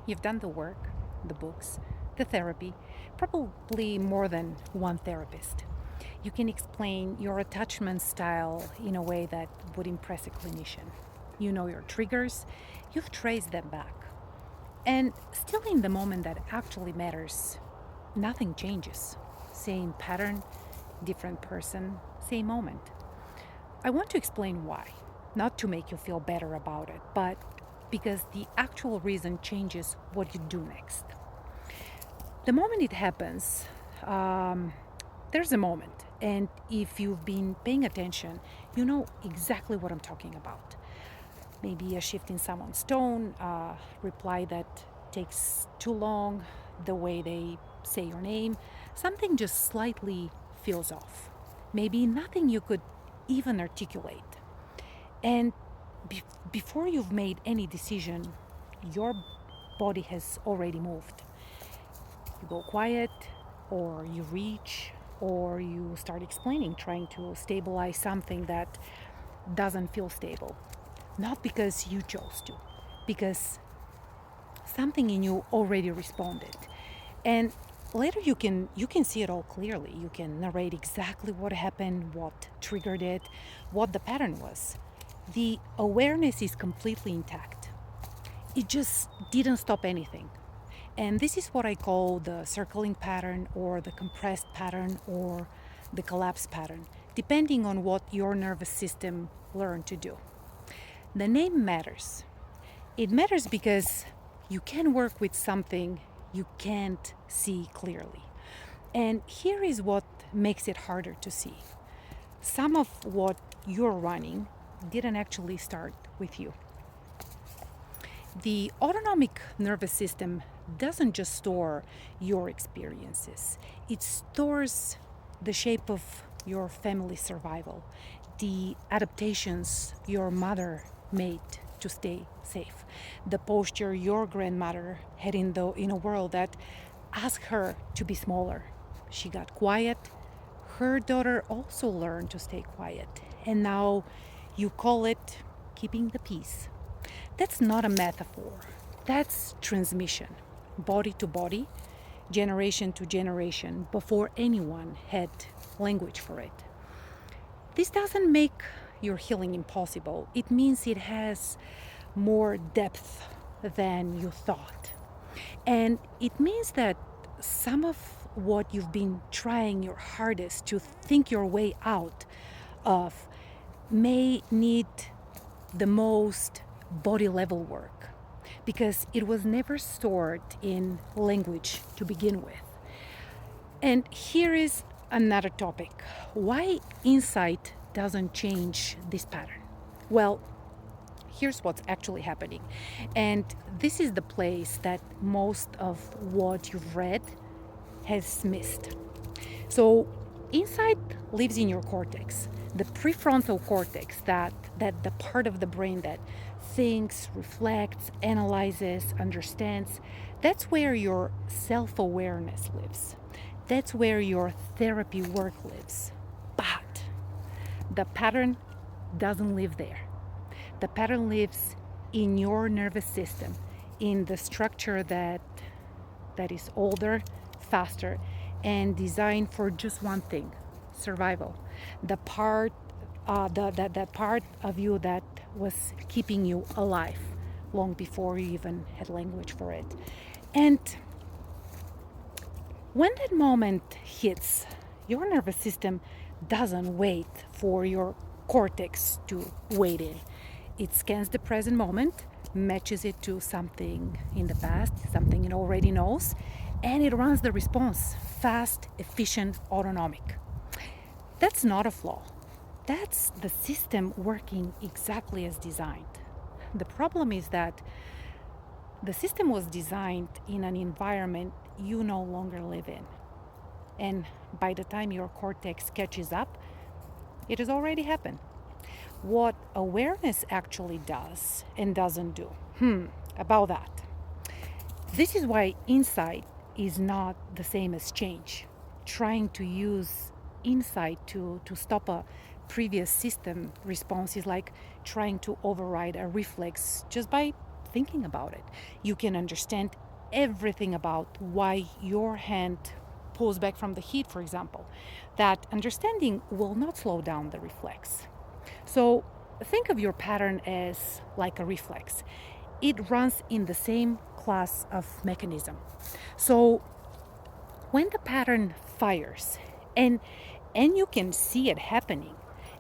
You've done the work, the books, the therapy, probably more than one therapist. You can explain your attachment style in a way that would impress a clinician. You know your triggers, you've traced them back. And still, in the moment that actually matters, nothing changes. Same pattern, different person, same moment. I want to explain why. Not to make you feel better about it, but because the actual reason changes what you do next. The moment it happens, there's a moment. And if you've been paying attention, you know exactly what I'm talking about. Maybe a shift in someone's tone, a reply that takes too long, the way they say your name, something just slightly feels off. Maybe nothing you could even articulate. And before you've made any decision, your body has already moved. You go quiet, or you reach, or you start explaining, trying to stabilize something that doesn't feel stable. Not because you chose to, because something in you already responded. And later you can see it all clearly. You can narrate exactly what happened, what triggered it, what the pattern was. The awareness is completely intact. It just didn't stop anything. And this is what I call the circling pattern, or the compressed pattern, or the collapse pattern, depending on what your nervous system learned to do. The name matters. It matters because you can work with something you can't see clearly. And here is what makes it harder to see. Some of what you're running didn't actually start with you. The autonomic nervous system doesn't just store your experiences, it stores the shape of your family survival, the adaptations your mother made to stay safe, the posture your grandmother had in a world that asked her to be smaller. She got quiet. Her daughter also learned to stay quiet. And now you call it keeping the peace. That's not a metaphor. That's transmission, body to body, generation to generation, before anyone had language for it. This doesn't make your healing impossible. It means it has more depth than you thought. And it means that some of what you've been trying your hardest to think your way out of may need the most body level work, because it was never stored in language to begin with. And here is another topic: why insight doesn't change this pattern. Well, here's what's actually happening. And this is the place that most of what you've read has missed. So, insight lives in your cortex, the prefrontal cortex, that the part of the brain that thinks, reflects, analyzes, understands. That's where your self-awareness lives. That's where your therapy work lives. But the pattern doesn't live there. The pattern lives in your nervous system, in the structure that is older, faster, and designed for just one thing: survival. The part, that part of you that was keeping you alive long before you even had language for it. And when that moment hits, your nervous system doesn't wait for your cortex to wait in. It scans the present moment, matches it to something in the past, something it already knows, and it runs the response: fast, efficient, autonomic. That's not a flaw. That's the system working exactly as designed. The problem is that the system was designed in an environment you no longer live in. And by the time your cortex catches up, it has already happened. What awareness actually does and doesn't do. About that. This is why insight is not the same as change. Trying to use insight to stop a previous system response is like trying to override a reflex just by thinking about it. You can understand everything about why your hand pulls back from the heat, for example. That understanding will not slow down the reflex. So think of your pattern as like a reflex. It runs in the same class of mechanism. So when the pattern fires and you can see it happening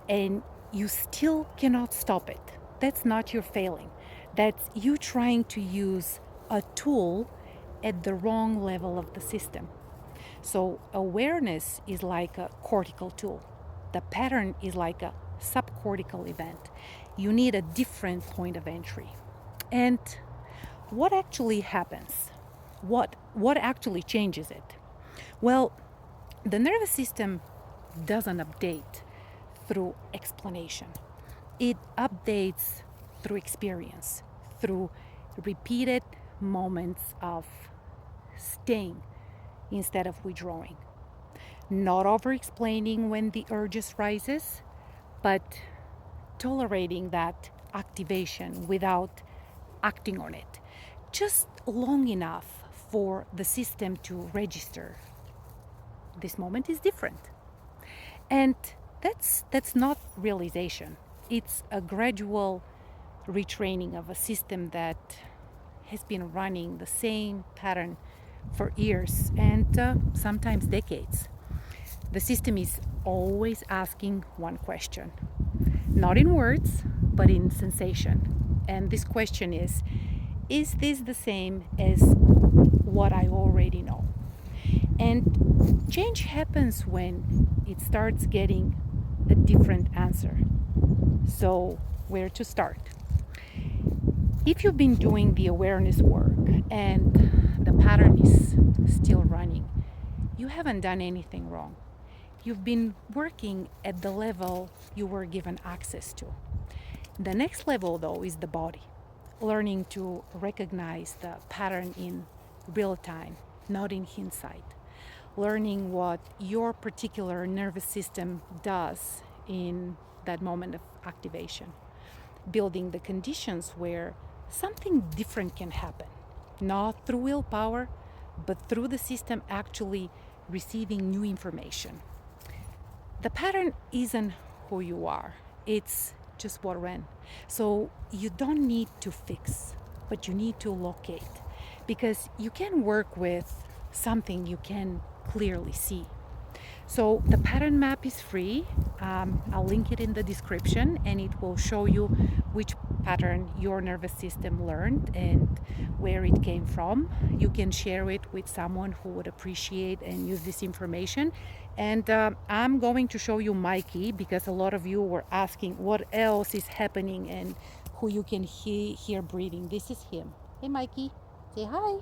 and you still cannot stop it, that's not your failing. That's you trying to use a tool at the wrong level of the system. So awareness is like a cortical tool. The pattern is like a subcortical event. You need a different point of entry. And what actually happens? What actually changes it? Well, the nervous system doesn't update through explanation. It updates through experience, through repeated moments of staying instead of withdrawing. Not over-explaining when the urges rises, but tolerating that activation without acting on it, just long enough for the system to register. This moment is different. And that's not realization. It's a gradual retraining of a system that has been running the same pattern for years and sometimes decades. The system is always asking one question, not in words, but in sensation. And this question is this the same as what I already know? And change happens when it starts getting a different answer. So, where to start? If you've been doing the awareness work and the pattern is still running, you haven't done anything wrong. You've been working at the level you were given access to. The next level, though, is the body. Learning to recognize the pattern in real time, not in hindsight. Learning what your particular nervous system does in that moment of activation. Building the conditions where something different can happen, not through willpower, but through the system actually receiving new information. The pattern isn't who you are, it's just what ran. So you don't need to fix, but you need to locate, because you can work with something you can clearly see. So the pattern map is free. I'll link it in the description, and it will show you which pattern your nervous system learned and where it came from. You can share it with someone who would appreciate and use this information. And I'm going to show you Mikey, because a lot of you were asking what else is happening and who you can hear breathing. This is him. Hey Mikey, say hi.